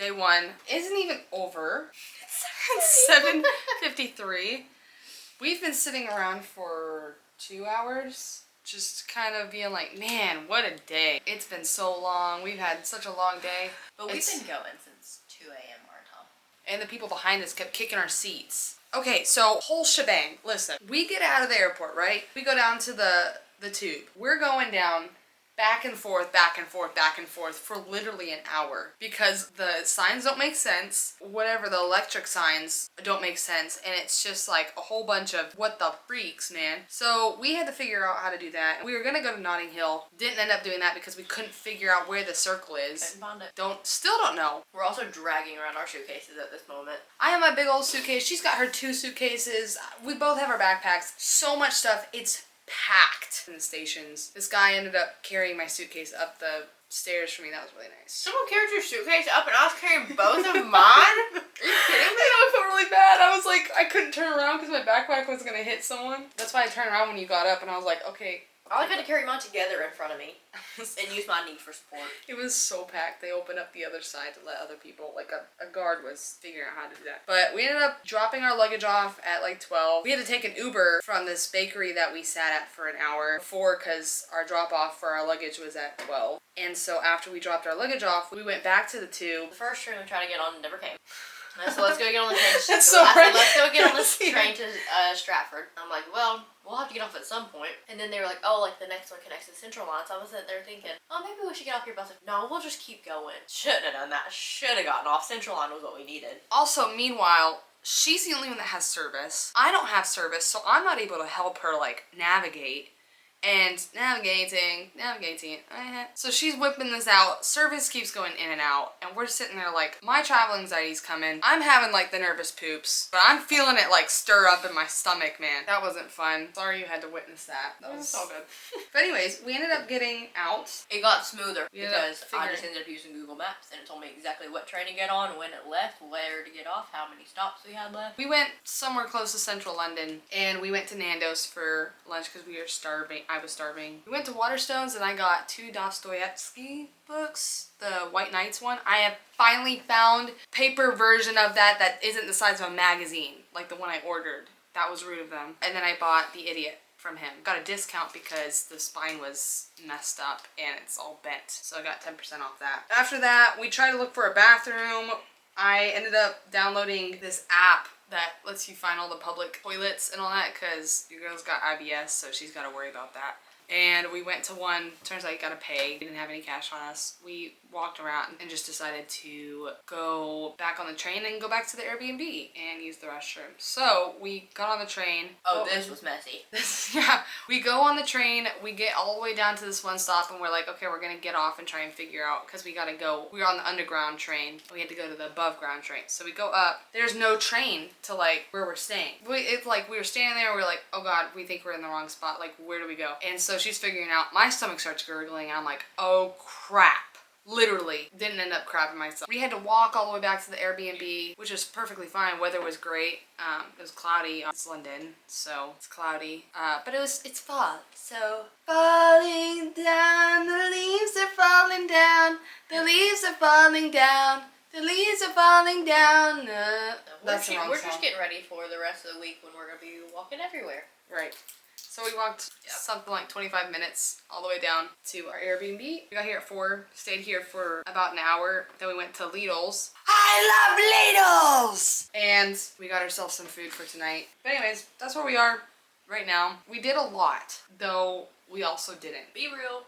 Day one isn't even over. It's 7:53. We've been sitting around for 2 hours, just kind of being like, man, what a day. It's been so long. We've had such a long day. But we've been going since 2 a.m. our time. And the people behind us kept kicking our seats. Okay, so whole shebang. Listen, we get out of the airport, right? We go down to the tube. We're going down back and forth, back and forth, back and forth for literally an hour because the signs don't make sense. Whatever, the electric signs don't make sense. And it's just like a whole bunch of what the freaks, man. So we had to figure out how to do that. We were gonna go to Notting Hill. Didn't end up doing that because we couldn't figure out where the circle is. Couldn't find it. Still don't know. We're also dragging around our suitcases at this moment. I have my big old suitcase. She's got her 2 suitcases. We both have our backpacks. So much stuff. It's packed in the stations. This guy ended up carrying my suitcase up the stairs for me. That was really nice. Someone carried your suitcase up and I was carrying both of mine? Are you kidding me? I felt really bad. I was like, I couldn't turn around because my backpack was going to hit someone. That's why I turned around when you got up and I was like, okay. I like had to carry mine together in front of me and use my knee for support. It was so packed. They opened up the other side to let other people, like a guard was figuring out how to do that. But we ended up dropping our luggage off at like 12. We had to take an Uber from this bakery that we sat at for an hour before because our drop off for our luggage was at 12. And so after we dropped our luggage off, we went back to the tube. The first train we tried to get on never came. So let's go get on the train. That's so right. Let's go get on this train to Stratford. I'm like, well, we'll have to get off at some point. And then they were like, oh, like the next one connects to the Central line. So I was sitting there thinking, oh, maybe we should get off here. But I was like, no, we'll just keep going. Shouldn't have done that. Should have gotten off. Central line was what we needed. Also, meanwhile, she's the only one that has service. I don't have service, so I'm not able to help her like navigate. And navigating. So she's whipping this out. Service keeps going in and out. And we're sitting there like, my travel anxiety's coming. I'm having like the nervous poops. But I'm feeling it like stir up in my stomach, man. That wasn't fun. Sorry you had to witness that. That was all good. But anyways, we ended up getting out. It got smoother because I just ended up using Google Maps and it told me exactly what train to get on, when it left, where to get off, how many stops we had left. We went somewhere close to central London and we went to Nando's for lunch because we were starving. I was starving. We went to Waterstones and I got 2 Dostoevsky books. The White Knights one. I have finally found paper version of that isn't the size of a magazine, like the one I ordered. That was rude of them. And then I bought The Idiot from him. Got a discount because the spine was messed up and it's all bent. So I got 10% off that. After that, we tried to look for a bathroom. I ended up downloading this app that lets you find all the public toilets and all that because your girl's got IBS, so she's got to worry about that. And we went to one. Turns out you gotta pay. We didn't have any cash on us. We walked around and just decided to go back on the train and go back to the Airbnb and use the restroom. So we got on the train. Oh, this was messy. Yeah. We go on the train. We get all the way down to this one stop and we're like, okay, we're gonna get off and try and figure out because we gotta go. We were on the underground train. We had to go to the above ground train. So we go up. There's no train to like where we're staying. It's like we were standing there. We're like, oh God, we think we're in the wrong spot. Like, where do we go? And so she's figuring out, my stomach starts gurgling and I'm like, oh crap. Literally didn't end up crapping myself. We had to walk all the way back to the Airbnb, which was perfectly fine. Weather was great. It was cloudy. It's London, so it's cloudy. But it's fall. So falling down, the leaves are falling down. The leaves are falling down. The leaves are falling down. That's the wrong song. We're just getting ready for the rest of the week when we're gonna be walking everywhere. Right. So we walked something like 25 minutes all the way down to our Airbnb. We got here at 4, stayed here for about an hour. Then we went to Lidl's. I love Lidl's! And we got ourselves some food for tonight. But anyways, that's where we are right now. We did a lot, though we also didn't. Be real.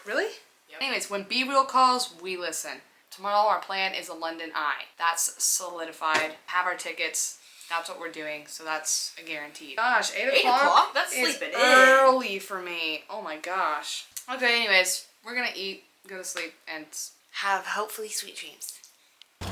Really? Yep. Anyways, when Be Real calls, we listen. Tomorrow our plan is a London Eye. That's solidified. Have our tickets. That's what we're doing, so that's a guarantee. Gosh, 8 o'clock? That's sleeping in. Early for me. Oh my gosh. Okay, anyways, we're gonna eat, go to sleep, and have hopefully sweet dreams. We're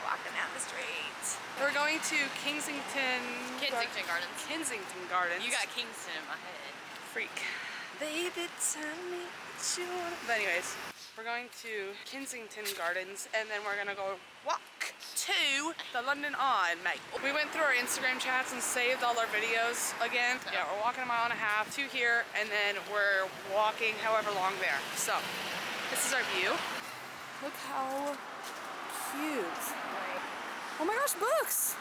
walking down the street. We're going to Kensington Gardens. Kensington Gardens. You got Kingston in my head. Freak. Baby, tell me what you want. But anyways, We're going to Kensington Gardens, and then we're gonna go walk to the London Eye, mate. We went through our Instagram chats and saved all our videos again. Yeah, we're walking 1.5 miles to here, and then we're walking however long there. So, this is our view. Look how cute. Oh my gosh, books!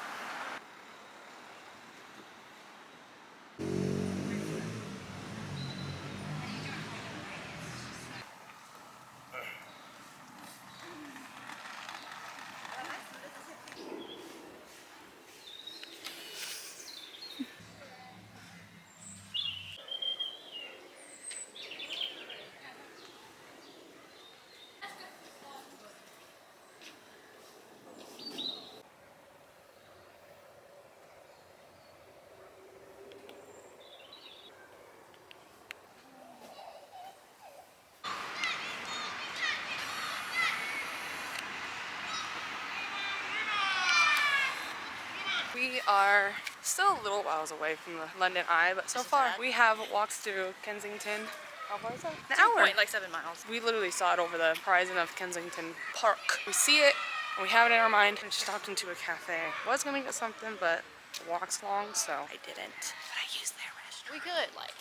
We are still a little whiles away from the London Eye, but so far we have walked through Kensington. How far is that? An hour. Like 7 miles. We literally saw it over the horizon of Kensington Park. We see it, and we have it in our mind. We stopped into a cafe. Was gonna get something, but the walk's long, so I didn't. But I used their restaurant. We could, like,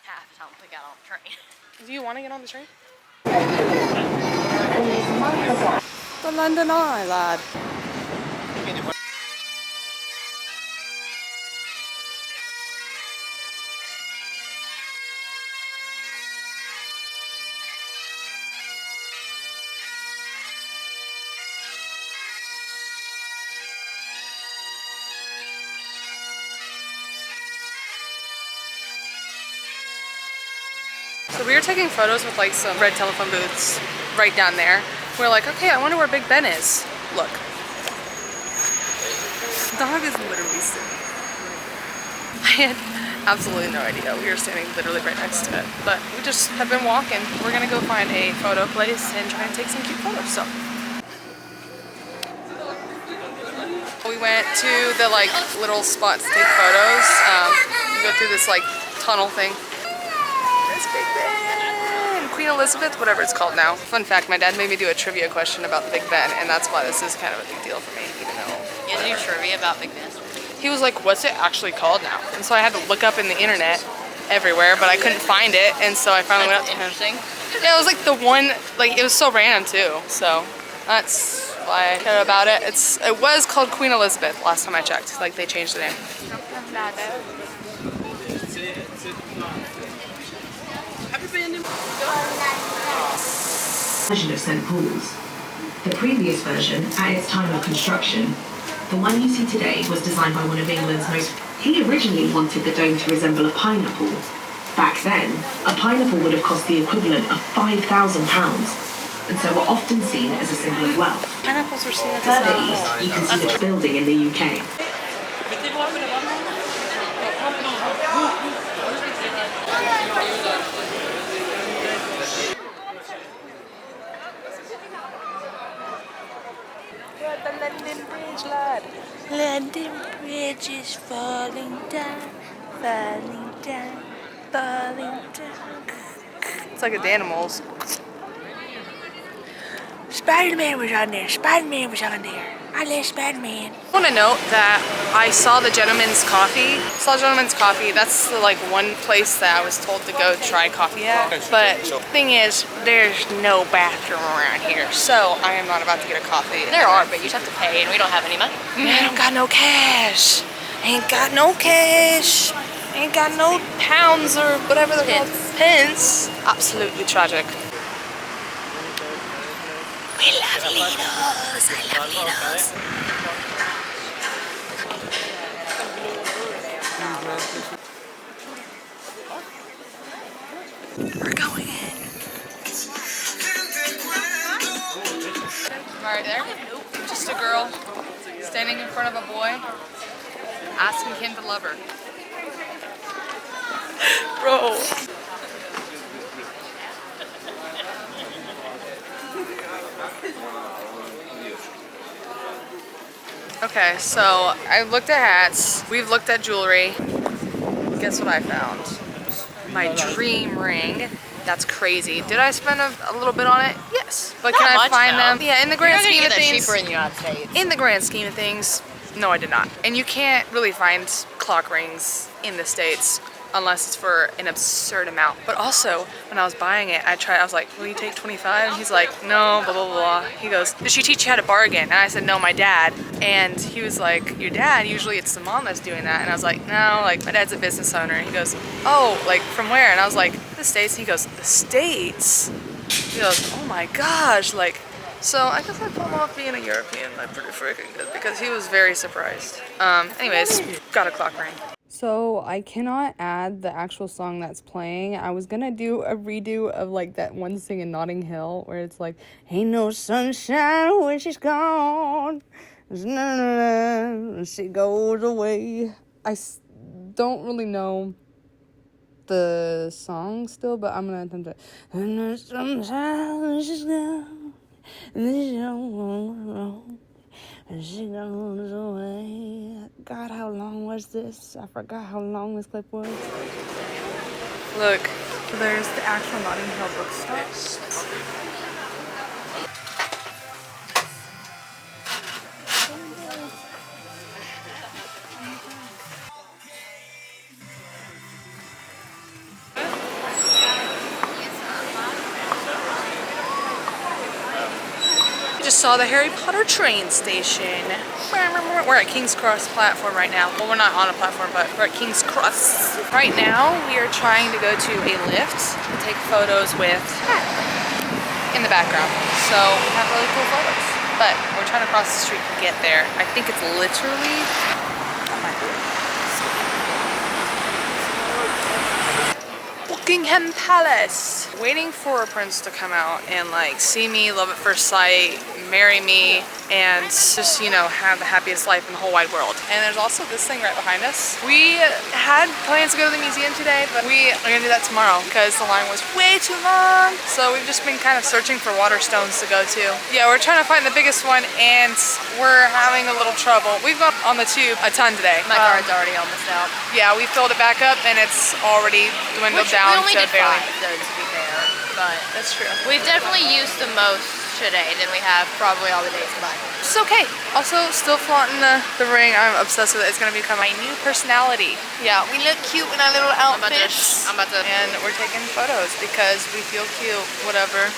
half the time we got on the train. Do you want to get on the train? The London Eye, lad. So we were taking photos with like some red telephone booths right down there. We're like, okay, I wonder where Big Ben is. Look. The dog is literally sitting. I had absolutely no idea. We were standing literally right next to it. But we just have been walking. We're gonna go find a photo place and try and take some cute photos. So we went to the like little spot to take photos. We go through this like tunnel thing. Big Ben! Queen Elizabeth, whatever it's called now. Fun fact, my dad made me do a trivia question about the Big Ben, and that's why this is kind of a big deal for me, even though... You had to do trivia about Big Ben? He was like, what's it actually called now? And so I had to look up in the internet everywhere, but I couldn't find it, and so I finally went up to him. Interesting. Yeah, it was like the one, like it was so random too, so that's why I care about it. It was called Queen Elizabeth last time I checked, like they changed the name. Version of St. Paul's. The previous version, at its time of construction, the one you see today was designed by one of England's most... He originally wanted the dome to resemble a pineapple. Back then, a pineapple would have cost the equivalent of £5,000, and so were often seen as a symbol of wealth. Pineapples are seen as Further east, you can see this building in the UK. The London Bridge, lad. London Bridge is falling down, falling down, falling down. It's like a Danimals. Spider-Man was on there. Spider-Man was on there. I love Spider-Man. I want to note that I saw the Gentleman's Coffee. That's the like one place that I was told to go try coffee at. But the thing is, there's no bathroom around here, so I am not about to get a coffee. There are, but you just have to pay, and we don't have any money. I don't got no cash. Ain't got no cash. Ain't got no pounds or whatever they're called. Pence. Absolutely tragic. We love Litos. I love Litos. We're going in. Right there. Just a girl standing in front of a boy, asking him to love her. Bro. Okay, so I looked at hats, we've looked at jewelry. Guess what I found? my dream ring. That's crazy. Did I spend a little bit on it? Yes. But can Not I much, find though. them? Yeah, in the grand scheme of things. cheaper in the United States. In the grand scheme of things, no, I did not. And you can't really find clock rings in the States unless it's for an absurd amount. But also, when I was buying it, I was like, will you take 25? And he's like, no, blah, blah, blah. He goes, did she teach you how to bargain? And I said, no, my dad. And he was like, your dad? Usually it's the mom that's doing that. And I was like, no, like my dad's a business owner. And he goes, oh, like from where? And I was like, the States. And he goes, the States? He goes, oh my gosh, like, so I guess I pulled off being a European like pretty freaking good because he was very surprised. Anyways, got a clock ring. So I cannot add the actual song that's playing. I was gonna do a redo of like that one sing in Notting Hill where it's like, ain't no sunshine when she's gone. She goes away. Don't really know the song still, but I'm gonna attempt it. And no sunshine when she's gone. And she goes away. God, how long was this? I forgot how long this clip was. Look, there's the actual Notting Hill bookstore. Saw the Harry Potter train station. We're at King's Cross platform right now. Well, we're not on a platform, but we're at King's Cross. Right now, we are trying to go to a lift to take photos with in the background. So we have really cool photos. But we're trying to cross the street to get there. I think it's literally Buckingham Palace. Waiting for a prince to come out and like see me, love at first sight, marry me, and just, you know, have the happiest life in the whole wide world. And there's also this thing right behind us. We had plans to go to the museum today, but we are gonna do that tomorrow because the line was way too long. So we've just been kind of searching for water stones to go to. Yeah, we're trying to find the biggest one and we're having a little trouble. We've gone on the tube a ton today. My card's already almost out. Yeah, we filled it back up and it's already dwindled down we only to did barely. 5, though, to be fair. But That's true. we've definitely used the most today than we have probably all the days combined. It's okay. Also, still flaunting the ring. I'm obsessed with it. It's gonna become my new personality. Yeah, we look cute in our little outfits. I'm about to. And we're taking photos because we feel cute, whatever.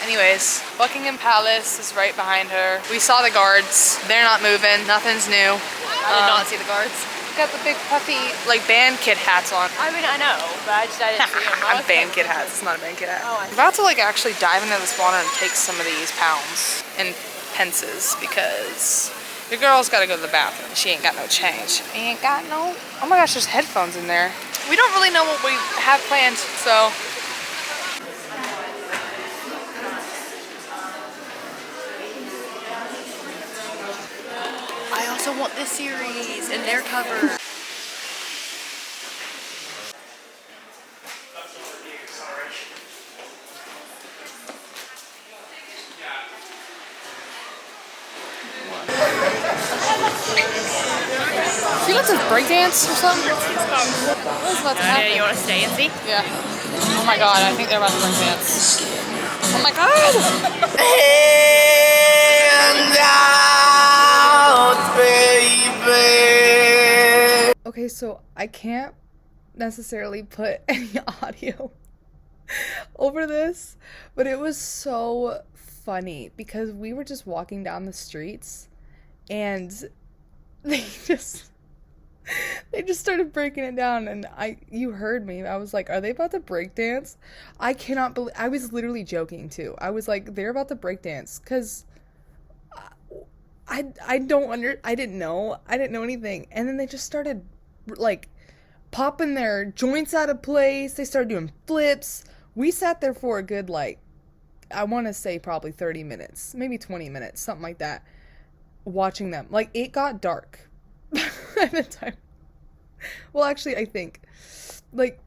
Anyways, Buckingham Palace is right behind her. We saw the guards. They're not moving. Nothing's new. I did not see the guards. Got the big puffy, like band kid hats on. I mean, I know, but I didn't see them. I'm band kid hats. It's not a band kid hat. Oh, I'm about to like actually dive into this water and take some of these pounds and pences because your girl's got to go to the bathroom. She ain't got no change. Ain't got no. Oh my gosh, there's headphones in there. We don't really know what we have planned, so. I also want this series and their cover. She lets us breakdance or something? What is about to happen? You want to stay and see? Yeah. Oh my god, I think they're about to breakdance. Oh my god! Okay, so I can't necessarily put any audio over this, but it was so funny because we were just walking down the streets and they just started breaking it down, and you heard me. I was like, are they about to break dance? I cannot believe. I was literally joking too. I was like, they're about to break dance because I didn't know anything, and then they just started like popping their joints out of place. They started doing flips. We sat there for a good, like, I want to say probably 30 minutes, maybe 20 minutes, something like that, watching them. Like, it got dark at the time. Well, actually, I think, like,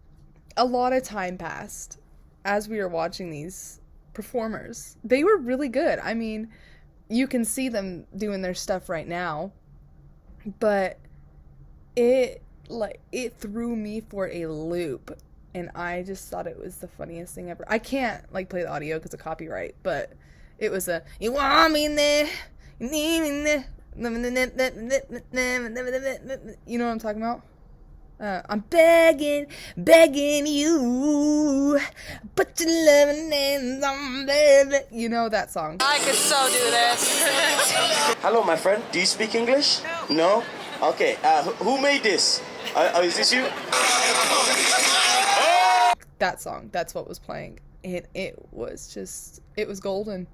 a lot of time passed as we were watching these performers. They were really good. I mean, you can see them doing their stuff right now, but it like, it threw me for a loop. And I just thought it was the funniest thing ever. I can't, like, play the audio because of copyright, but it was a, you want me there, you need me there. You know what I'm talking about? I'm begging you, put your loving hands on me. You know that song. I could so do this. Hello, my friend. Do you speak English? No? Okay. Who made this? Is this you? That song. That's what was playing. And it was just, it was golden.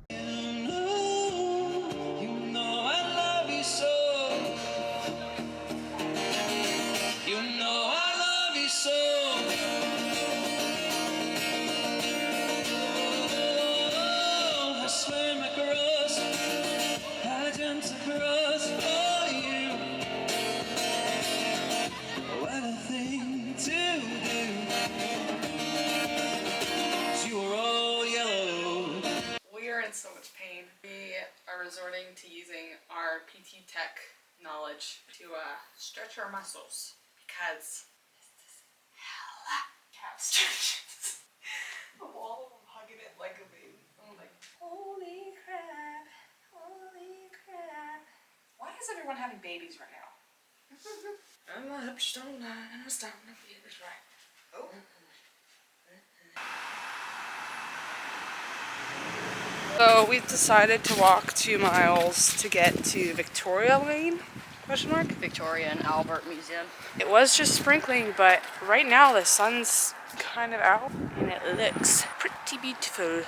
So much pain. We are resorting to using our PT Tech knowledge to stretch our muscles because this is hella calf stretches. I'm all hugging it like a baby. I'm like, holy crap, holy crap. Why is everyone having babies right now? I'm a stone line, I'm starting to feel this right. Oh. So we've decided to walk 2 miles to get to Victoria Lane, question mark? Victoria and Albert Museum. It was just sprinkling, but right now the sun's kind of out and it looks pretty beautiful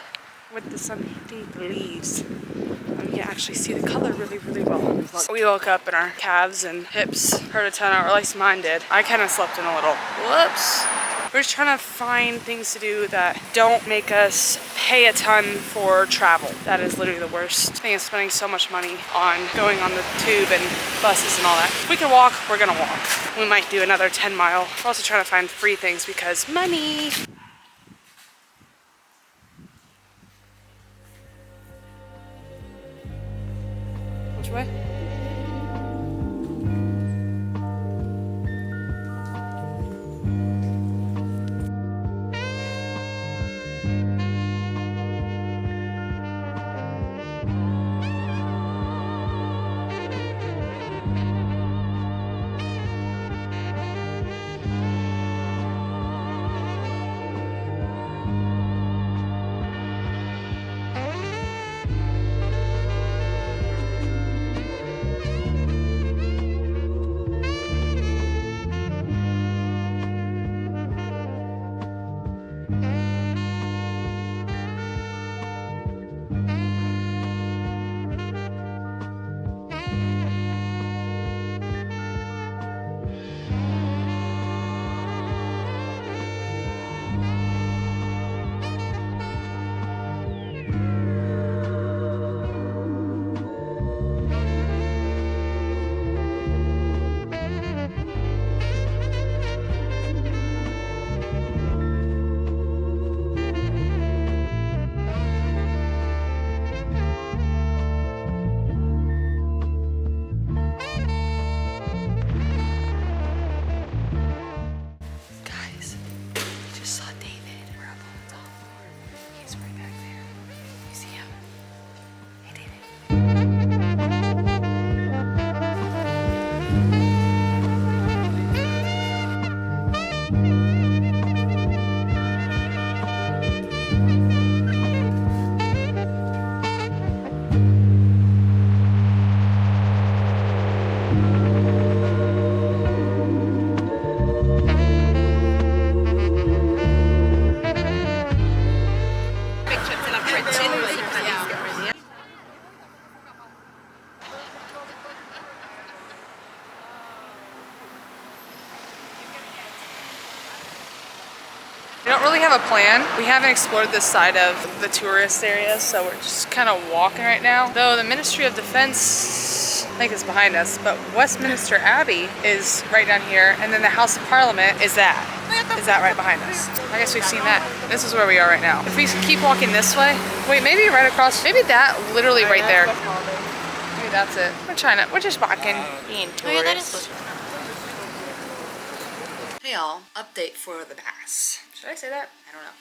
with the sun hitting the leaves. And you can actually see the color really, really well. We woke up and our calves and hips hurt a ton, or at least mine did. I kind of slept in a little. Whoops. We're just trying to find things to do that don't make us pay a ton for travel. That is literally the worst thing, is spending so much money on going on the tube and buses and all that. If we can walk, we're gonna walk. We might do another 10 mile. We're also trying to find free things because money. Which way? We don't really have a plan. We haven't explored this side of the tourist area, so we're just kind of walking right now. Though the Ministry of Defense, I think, is behind us, but Westminster Abbey is right down here, and then the House of Parliament is that. Is that right behind us? I guess we've seen that. This is where we are right now. If we keep walking this way, wait, maybe right across, maybe that literally right there. Maybe that's it. We're just walking, being tourists. Hey y'all, update for the bass. Should I say that? I don't know.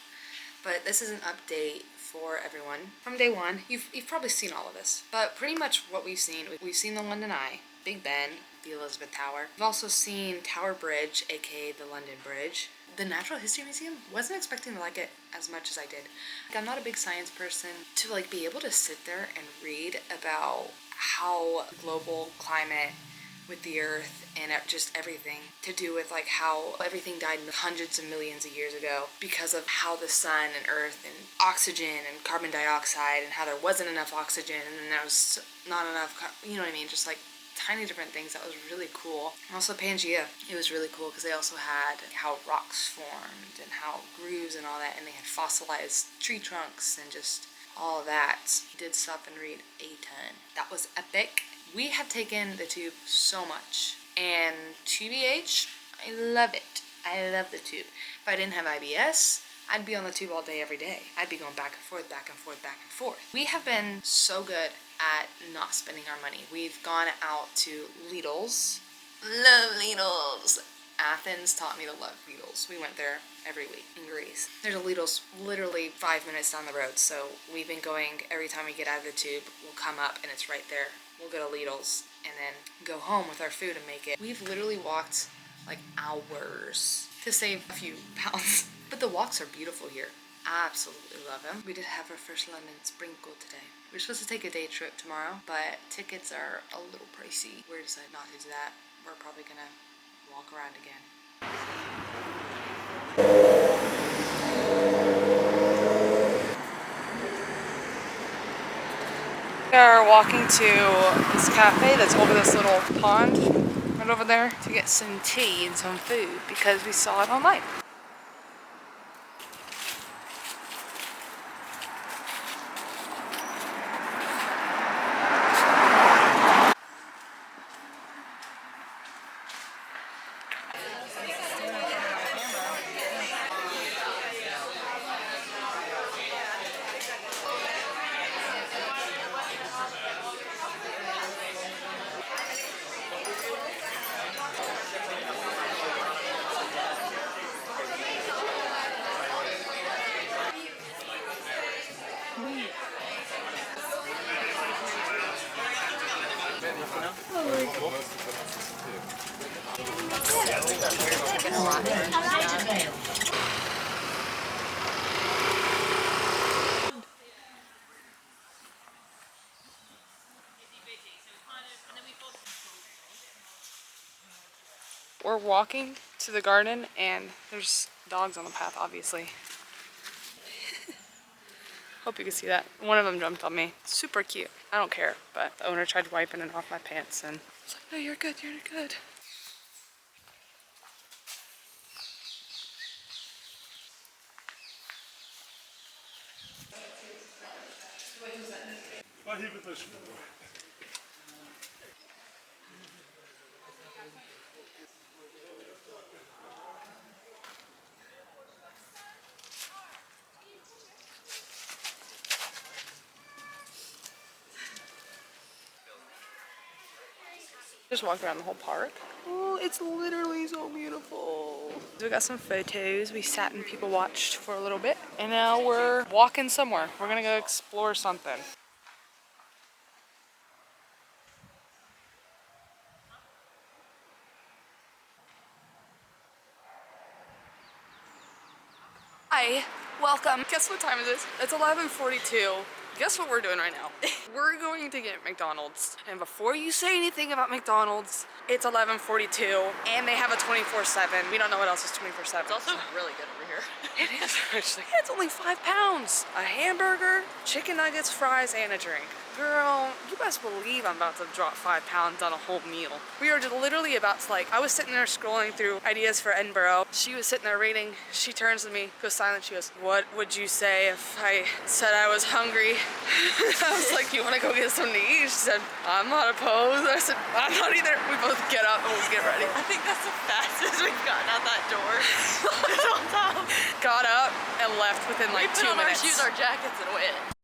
But this is an update for everyone from day one. You've probably seen all of this, but pretty much what we've seen the London Eye, Big Ben, the Elizabeth Tower. We've also seen Tower Bridge, aka the London Bridge. The Natural History Museum, wasn't expecting to like it as much as I did. Like, I'm not a big science person. To like be able to sit there and read about how global climate with the earth and just everything to do with like how everything died hundreds of millions of years ago because of how the sun and earth and oxygen and carbon dioxide and how there wasn't enough oxygen and then there was not enough, you know what I mean, just like tiny different things. That was really cool. And also Pangea, it was really cool because they also had how rocks formed and how grooves and all that, and they had fossilized tree trunks and just all of that. Did stop and read a ton. That was epic. We have taken the tube so much, and TBH, I love it. I love the tube. If I didn't have IBS, I'd be on the tube all day, every day. I'd be going back and forth, back and forth, back and forth. We have been so good at not spending our money. We've gone out to Lidl's. Love Lidl's. Athens taught me to love Lidl's. We went there every week in Greece. There's a Lidl's literally 5 minutes down the road, so we've been going every time we get out of the tube. We'll come up and it's right there. We'll go to Lidl's and then go home with our food and make it. We've literally walked like hours to save a few pounds. But the walks are beautiful here. Absolutely love them. We did have our first London sprinkle today. We're supposed to take a day trip tomorrow, but tickets are a little pricey. We're deciding not to do that. We're probably gonna walk around again. We are walking to this cafe that's over this little pond right over there to get some tea and some food because we saw it online. We're walking to the garden and there's dogs on the path, obviously. Hope you can see that. One of them jumped on me. Super cute. I don't care, but the owner tried wiping it off my pants and I was like, no, you're good, you're good. Just walk around the whole park. Oh, it's literally so beautiful. We got some photos. We sat and people watched for a little bit. And now we're walking somewhere. We're gonna go explore something. Hi, welcome. Guess what time it is? It's 11:42. Guess what we're doing right now? We're going to get McDonald's. And before you say anything about McDonald's, it's 11:42 and they have a 24/7. We don't know what else is 24/7. It's also really good over here. It is actually. It's only 5 pounds. A hamburger, chicken nuggets, fries, and a drink. Girl, you best believe I'm about to drop 5 pounds on a whole meal. We are just literally about to I was sitting there scrolling through ideas for Edinburgh. She was sitting there reading. She turns to me, goes silent. She goes, what would you say if I said I was hungry? I was like, you want to go get something to eat? She said, I'm not opposed. I said, I'm not either. We both get up and we get ready. I think that's the fastest we've gotten out that door. This whole time. Got up and left within like 2 minutes. We put on our shoes, our jackets, and went.